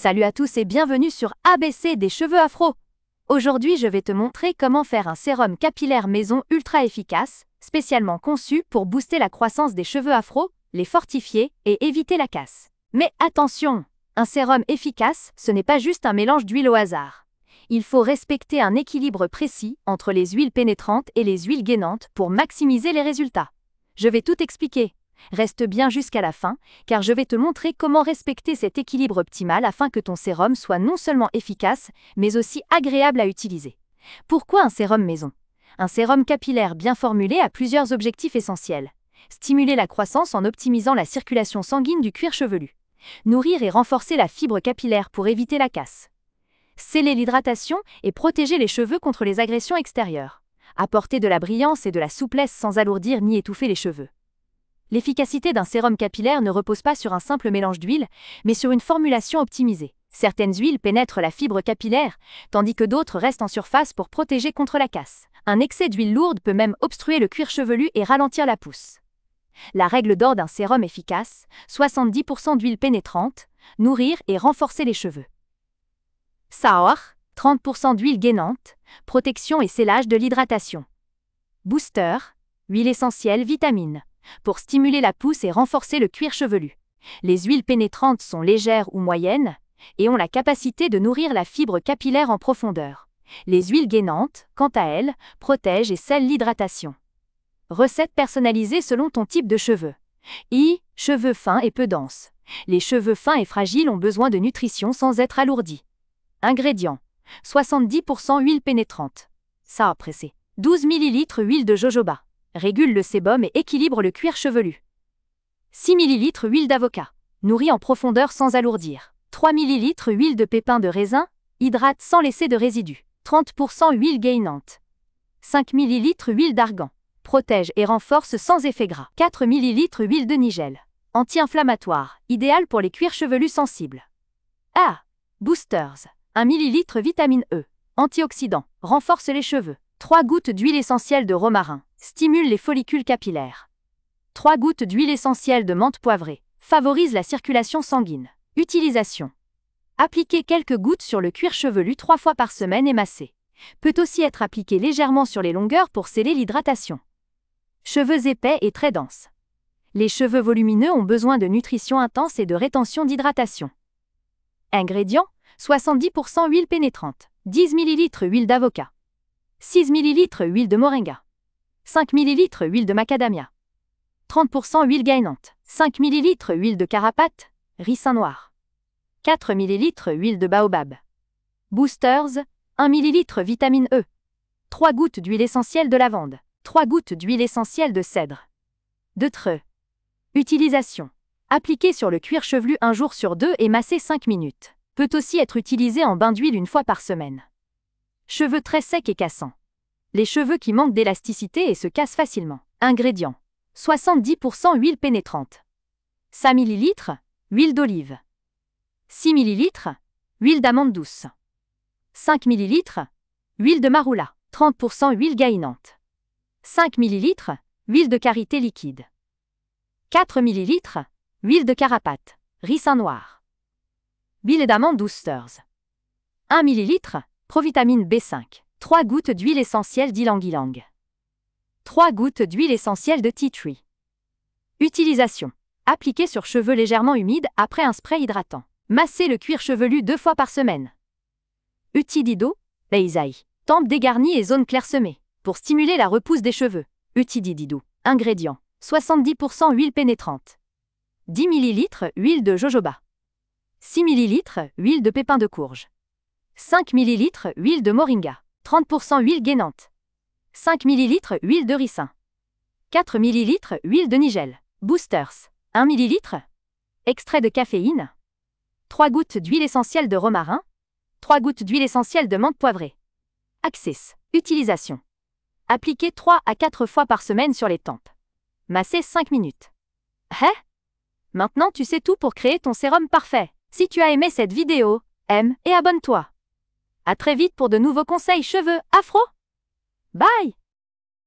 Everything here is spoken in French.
Salut à tous et bienvenue sur ABC des cheveux afro. Aujourd'hui, je vais te montrer comment faire un sérum capillaire maison ultra efficace, spécialement conçu pour booster la croissance des cheveux afro, les fortifier et éviter la casse. Mais attention, un sérum efficace, ce n'est pas juste un mélange d'huile au hasard. Il faut respecter un équilibre précis entre les huiles pénétrantes et les huiles gainantes pour maximiser les résultats. Je vais tout expliquer. Reste bien jusqu'à la fin, car je vais te montrer comment respecter cet équilibre optimal afin que ton sérum soit non seulement efficace, mais aussi agréable à utiliser. Pourquoi un sérum maison? Un sérum capillaire bien formulé a plusieurs objectifs essentiels. Stimuler la croissance en optimisant la circulation sanguine du cuir chevelu. Nourrir et renforcer la fibre capillaire pour éviter la casse. Sceller l'hydratation et protéger les cheveux contre les agressions extérieures. Apporter de la brillance et de la souplesse sans alourdir ni étouffer les cheveux. L'efficacité d'un sérum capillaire ne repose pas sur un simple mélange d'huile, mais sur une formulation optimisée. Certaines huiles pénètrent la fibre capillaire, tandis que d'autres restent en surface pour protéger contre la casse. Un excès d'huile lourde peut même obstruer le cuir chevelu et ralentir la pousse. La règle d'or d'un sérum efficace, 70% d'huile pénétrante, nourrir et renforcer les cheveux. Sour, 30% d'huile gainante, protection et scellage de l'hydratation. Booster, huile essentielle vitamine, pour stimuler la pousse et renforcer le cuir chevelu. Les huiles pénétrantes sont légères ou moyennes et ont la capacité de nourrir la fibre capillaire en profondeur. Les huiles gainantes, quant à elles, protègent et scellent l'hydratation. Recette personnalisée selon ton type de cheveux. Cheveux fins et peu denses. Les cheveux fins et fragiles ont besoin de nutrition sans être alourdis. Ingrédients. 70% huile pénétrante. Ça pressé. 12 ml huile de jojoba. Régule le sébum et équilibre le cuir chevelu. 6 ml huile d'avocat. Nourrit en profondeur sans alourdir. 3 ml huile de pépins de raisin. Hydrate sans laisser de résidus. 30% huile gainante. 5 ml huile d'argan. Protège et renforce sans effet gras. 4 ml huile de nigel. Anti-inflammatoire. Idéal pour les cuirs chevelus sensibles. Boosters. 1 ml vitamine E. Antioxydant. Renforce les cheveux. 3 gouttes d'huile essentielle de romarin. Stimule les follicules capillaires. 3 gouttes d'huile essentielle de menthe poivrée. Favorise la circulation sanguine. Utilisation. Appliquer quelques gouttes sur le cuir chevelu 3 fois par semaine et masser. Peut aussi être appliqué légèrement sur les longueurs pour sceller l'hydratation. Cheveux épais et très denses. Les cheveux volumineux ont besoin de nutrition intense et de rétention d'hydratation. Ingrédients. 70% huile pénétrante. 10 ml huile d'avocat. 6 ml huile de moringa. 5 ml huile de macadamia. 30% huile gainante. 5 ml huile de carapate, ricin noir. 4 ml huile de baobab. Boosters, 1 ml vitamine E. 3 gouttes d'huile essentielle de lavande. 3 gouttes d'huile essentielle de cèdre. De treux. Utilisation. Appliquer sur le cuir chevelu un jour sur 2 et masser 5 minutes. Peut aussi être utilisé en bain d'huile une fois par semaine. Cheveux très secs et cassants. Les cheveux qui manquent d'élasticité et se cassent facilement. Ingrédients. 70% huile pénétrante. 5 ml huile d'olive. 6 ml huile d'amande douce. 5 ml huile de marula. 30% huile gainante. 5 ml huile de karité liquide. 4 ml huile de carapate, ricin noir. Huile d'amande boosters. 1 ml provitamine B5. 3 gouttes d'huile essentielle d'ylang-ylang. 3 gouttes d'huile essentielle de tea tree. Utilisation. Appliquer sur cheveux légèrement humides après un spray hydratant. Masser le cuir chevelu 2 fois par semaine. Utidido, Leisai. Tempes dégarnies et zones clairsemées. Pour stimuler la repousse des cheveux. Utidido. Ingrédients. 70% huile pénétrante. 10 ml huile de jojoba. 6 ml huile de pépins de courge. 5 ml huile de moringa. 30% huile gainante. 5 ml huile de ricin. 4 ml huile de nigel. Boosters. 1 ml. Extrait de caféine. 3 gouttes d'huile essentielle de romarin. 3 gouttes d'huile essentielle de menthe poivrée. Axis. Utilisation. Appliquer 3 à 4 fois par semaine sur les tempes. Masser 5 minutes. Maintenant tu sais tout pour créer ton sérum parfait. Si tu as aimé cette vidéo, aime et abonne-toi. À très vite pour de nouveaux conseils cheveux afro. Bye!